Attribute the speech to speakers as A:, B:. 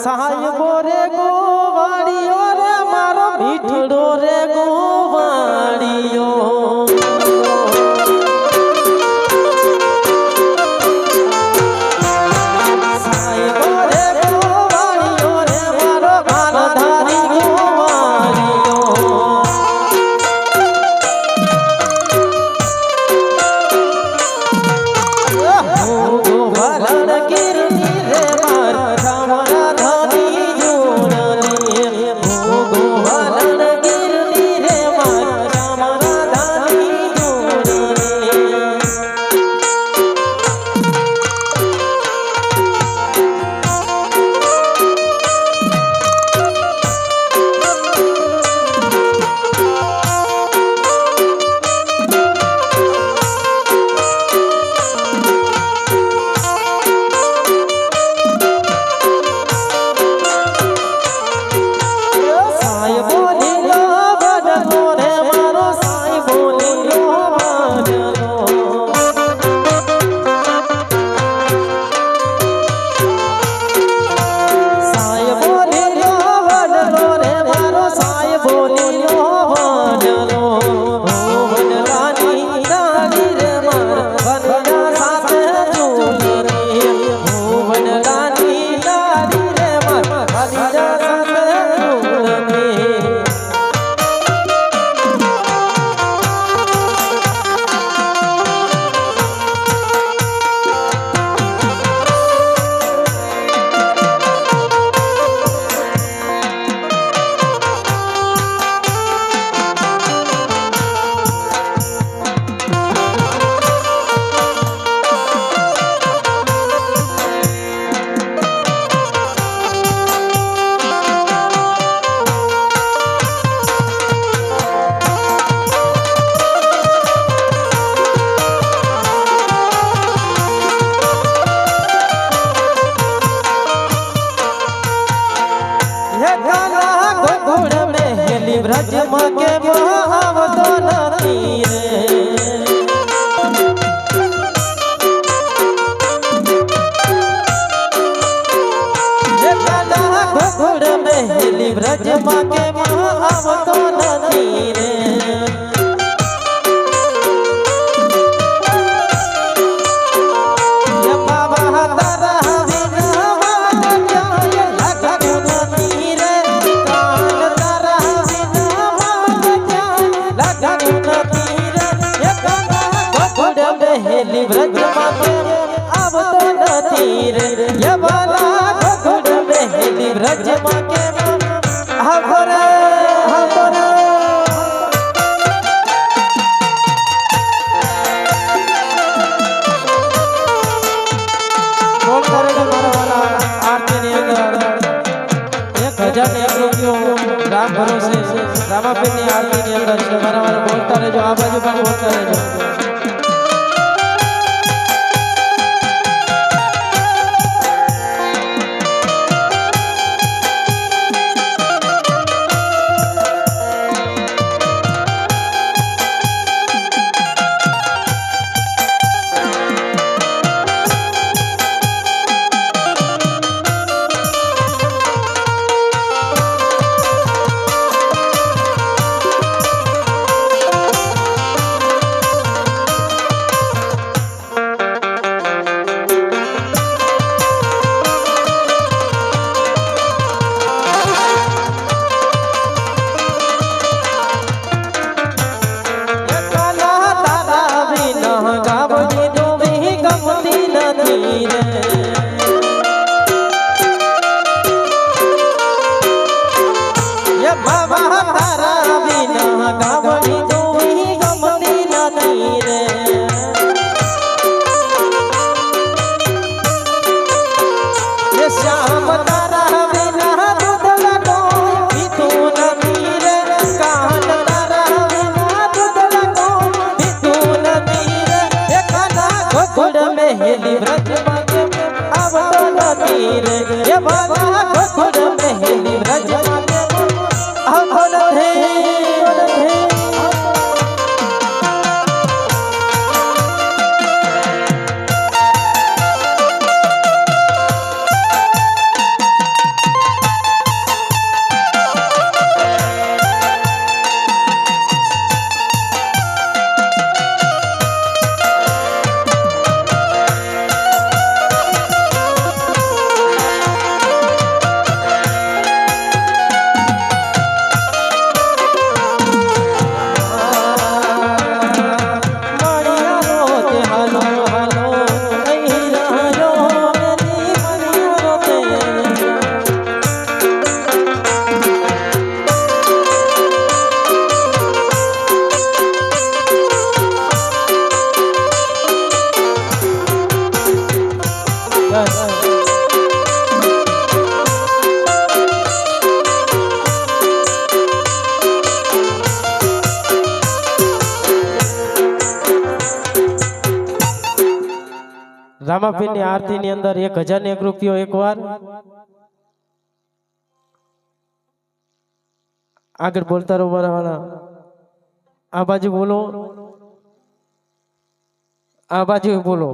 A: સાહેબો રે ગોવાળીઓ રે મારો મીઠડો રે ગોવાળીઓ ब्रज के आवतो नथी रे घोड़ महली ब्रज के आवतो नथी रे ब्रज माके आवतो नथी रे ये वाला घोड़ महली ब्रज माके आवरे आवरे बोल करेगा मारा वाला आरती ने 1001 रुपयो राम भरोसे रामापीर ની आरती ની અંદર છે મારા વાला બોલતા રહેજો આ બાજુ પણ બોલતા રહેજો રામાપીરની આરતીની અંદર 1001 રૂપિયો એકવાર આગળ બોલતા રહો મારા આ બાજુ બોલો, આ બાજુ બોલો।